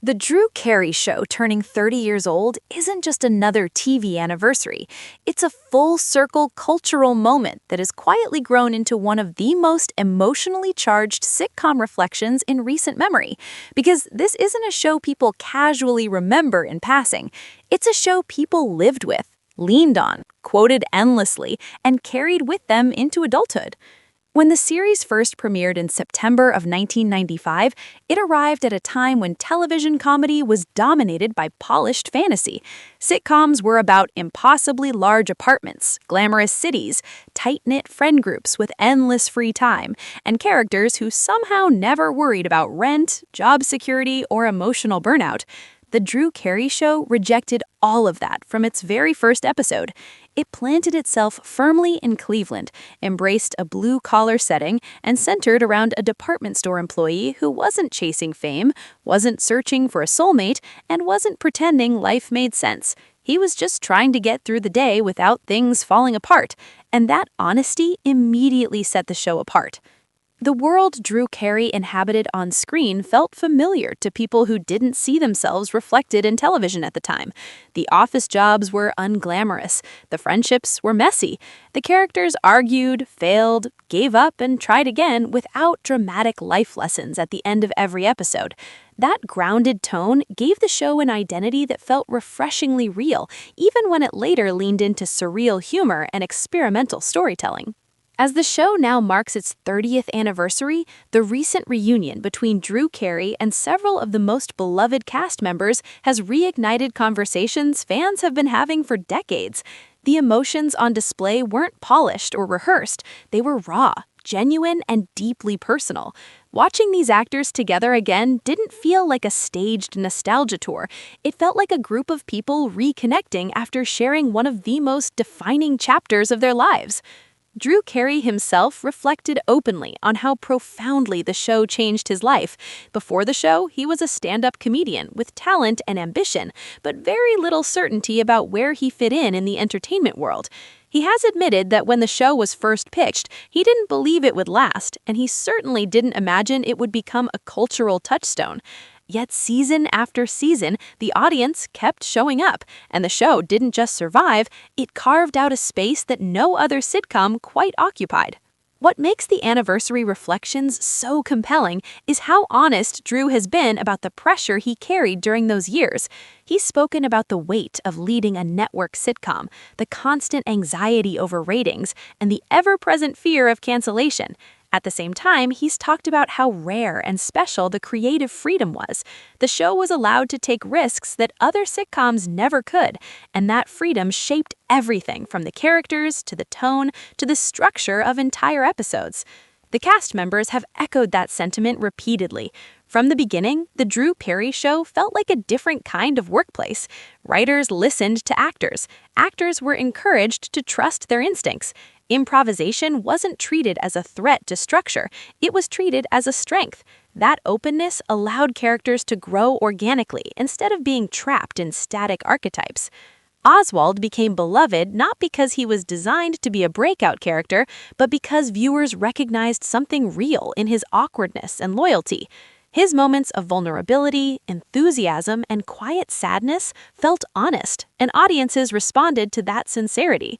The Drew Carey Show turning 30 years old isn't just another TV anniversary. It's a full-circle cultural moment that has quietly grown into one of the most emotionally charged sitcom reflections in recent memory. Because this isn't a show people casually remember in passing. It's a show people lived with, leaned on, quoted endlessly, and carried with them into adulthood. When the series first premiered in September of 1995, it arrived at a time when television comedy was dominated by polished fantasy. Sitcoms were about impossibly large apartments, glamorous cities, tight-knit friend groups with endless free time, and characters who somehow never worried about rent, job security, or emotional burnout. The Drew Carey Show rejected all of that from its very first episode. It planted itself firmly in Cleveland, embraced a blue-collar setting, and centered around a department store employee who wasn't chasing fame, wasn't searching for a soulmate, and wasn't pretending life made sense. He was just trying to get through the day without things falling apart, and that honesty immediately set the show apart. The world Drew Carey inhabited on screen felt familiar to people who didn't see themselves reflected in television at the time. The office jobs were unglamorous. The friendships were messy. The characters argued, failed, gave up, and tried again without dramatic life lessons at the end of every episode. That grounded tone gave the show an identity that felt refreshingly real, even when it later leaned into surreal humor and experimental storytelling. As the show now marks its 30th anniversary, the recent reunion between Drew Carey and several of the most beloved cast members has reignited conversations fans have been having for decades. The emotions on display weren't polished or rehearsed, they were raw, genuine, and deeply personal. Watching these actors together again didn't feel like a staged nostalgia tour. It felt like a group of people reconnecting after sharing one of the most defining chapters of their lives. Drew Carey himself reflected openly on how profoundly the show changed his life. Before the show, he was a stand-up comedian with talent and ambition, but very little certainty about where he fit in the entertainment world. He has admitted that when the show was first pitched, he didn't believe it would last, and he certainly didn't imagine it would become a cultural touchstone. Yet season after season, the audience kept showing up, and the show didn't just survive, it carved out a space that no other sitcom quite occupied. What makes the anniversary reflections so compelling is how honest Drew has been about the pressure he carried during those years. He's spoken about the weight of leading a network sitcom, the constant anxiety over ratings, and the ever-present fear of cancellation. At the same time, he's talked about how rare and special the creative freedom was. The show was allowed to take risks that other sitcoms never could, and that freedom shaped everything from the characters to the tone to the structure of entire episodes. The cast members have echoed that sentiment repeatedly. From the beginning, the Drew Carey Show felt like a different kind of workplace. Writers listened to actors. Actors were encouraged to trust their instincts. Improvisation wasn't treated as a threat to structure, it was treated as a strength. That openness allowed characters to grow organically instead of being trapped in static archetypes. Oswald became beloved not because he was designed to be a breakout character, but because viewers recognized something real in his awkwardness and loyalty. His moments of vulnerability, enthusiasm, and quiet sadness felt honest, and audiences responded to that sincerity.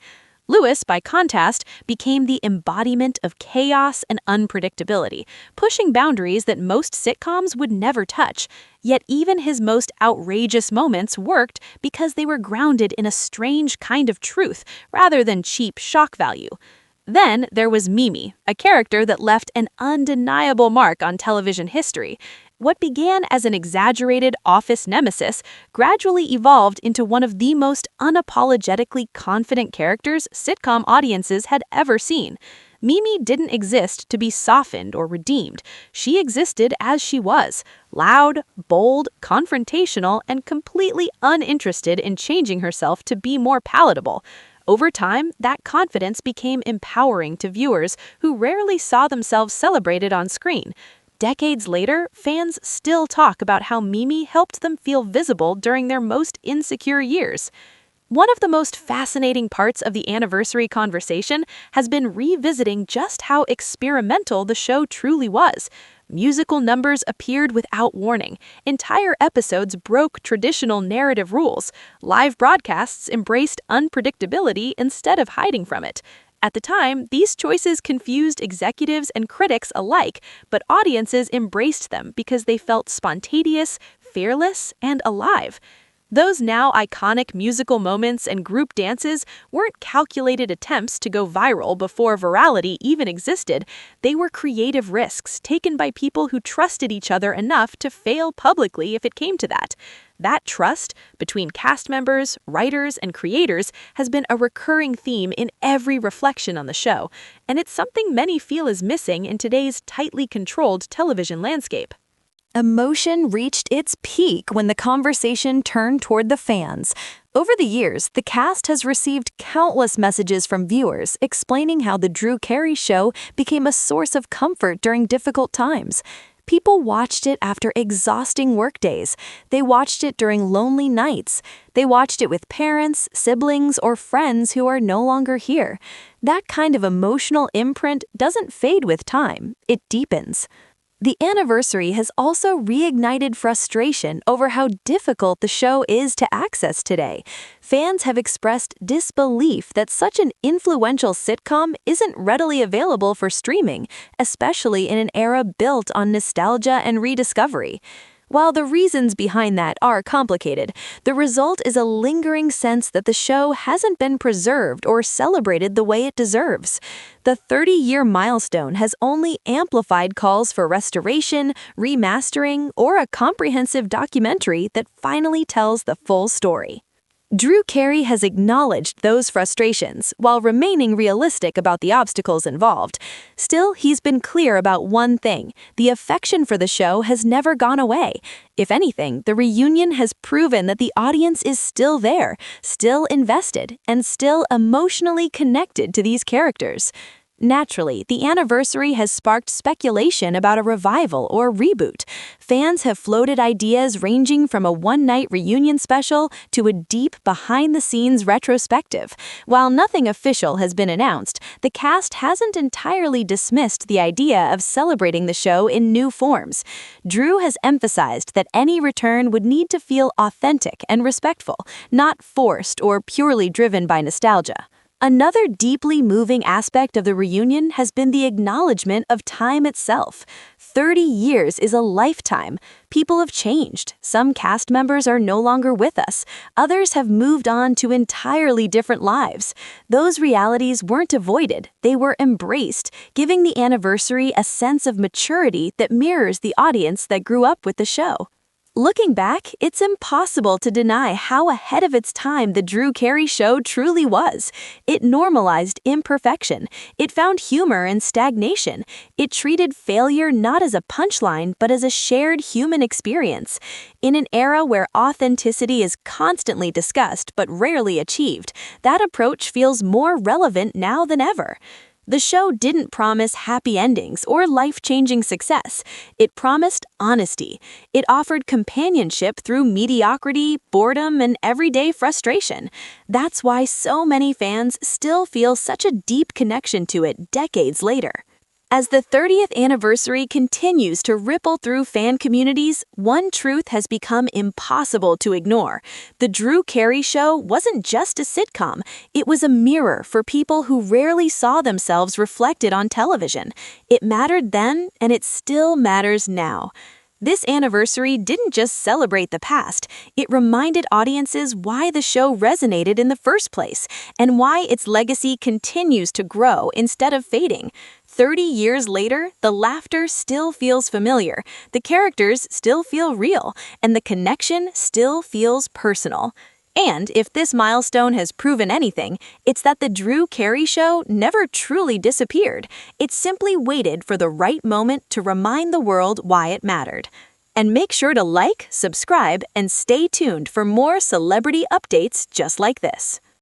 Lewis, by contrast, became the embodiment of chaos and unpredictability, pushing boundaries that most sitcoms would never touch. Yet even his most outrageous moments worked because they were grounded in a strange kind of truth rather than cheap shock value. Then there was Mimi, a character that left an undeniable mark on television history. What began as an exaggerated office nemesis gradually evolved into one of the most unapologetically confident characters sitcom audiences had ever seen. Mimi didn't exist to be softened or redeemed. She existed as she was, loud, bold, confrontational, and completely uninterested in changing herself to be more palatable. Over time, that confidence became empowering to viewers who rarely saw themselves celebrated on screen. Decades later, fans still talk about how Mimi helped them feel visible during their most insecure years. One of the most fascinating parts of the anniversary conversation has been revisiting just how experimental the show truly was. Musical numbers appeared without warning. Entire episodes broke traditional narrative rules. Live broadcasts embraced unpredictability instead of hiding from it. At the time, these choices confused executives and critics alike, but audiences embraced them because they felt spontaneous, fearless, and alive. Those now iconic musical moments and group dances weren't calculated attempts to go viral before virality even existed. They were creative risks taken by people who trusted each other enough to fail publicly if it came to that. That trust between cast members, writers, and creators has been a recurring theme in every reflection on the show, and it's something many feel is missing in today's tightly controlled television landscape. Emotion reached its peak when the conversation turned toward the fans. Over the years, the cast has received countless messages from viewers explaining how The Drew Carey Show became a source of comfort during difficult times. People watched it after exhausting workdays. They watched it during lonely nights. They watched it with parents, siblings, or friends who are no longer here. That kind of emotional imprint doesn't fade with time, it deepens. The anniversary has also reignited frustration over how difficult the show is to access today. Fans have expressed disbelief that such an influential sitcom isn't readily available for streaming, especially in an era built on nostalgia and rediscovery. While the reasons behind that are complicated, the result is a lingering sense that the show hasn't been preserved or celebrated the way it deserves. The 30-year milestone has only amplified calls for restoration, remastering, or a comprehensive documentary that finally tells the full story. Drew Carey has acknowledged those frustrations while remaining realistic about the obstacles involved. Still, he's been clear about one thing: the affection for the show has never gone away. If anything, the reunion has proven that the audience is still there, still invested, and still emotionally connected to these characters. Naturally, the anniversary has sparked speculation about a revival or reboot. Fans have floated ideas ranging from a one-night reunion special to a deep behind-the-scenes retrospective. While nothing official has been announced, the cast hasn't entirely dismissed the idea of celebrating the show in new forms. Drew has emphasized that any return would need to feel authentic and respectful, not forced or purely driven by nostalgia. Another deeply moving aspect of the reunion has been the acknowledgement of time itself. 30 years is a lifetime. People have changed. Some cast members are no longer with us. Others have moved on to entirely different lives. Those realities weren't avoided. They were embraced, giving the anniversary a sense of maturity that mirrors the audience that grew up with the show. Looking back, it's impossible to deny how ahead of its time The Drew Carey Show truly was. It normalized imperfection. It found humor in stagnation. It treated failure not as a punchline, but as a shared human experience. In an era where authenticity is constantly discussed but rarely achieved, that approach feels more relevant now than ever. The show didn't promise happy endings or life-changing success. It promised honesty. It offered companionship through mediocrity, boredom, and everyday frustration. That's why so many fans still feel such a deep connection to it decades later. As the 30th anniversary continues to ripple through fan communities, one truth has become impossible to ignore. The Drew Carey Show wasn't just a sitcom. It was a mirror for people who rarely saw themselves reflected on television. It mattered then, and it still matters now. This anniversary didn't just celebrate the past, it reminded audiences why the show resonated in the first place, and why its legacy continues to grow instead of fading. 30 years later, the laughter still feels familiar, the characters still feel real, and the connection still feels personal. And if this milestone has proven anything, it's that The Drew Carey Show never truly disappeared. It simply waited for the right moment to remind the world why it mattered. And make sure to like, subscribe, and stay tuned for more celebrity updates just like this.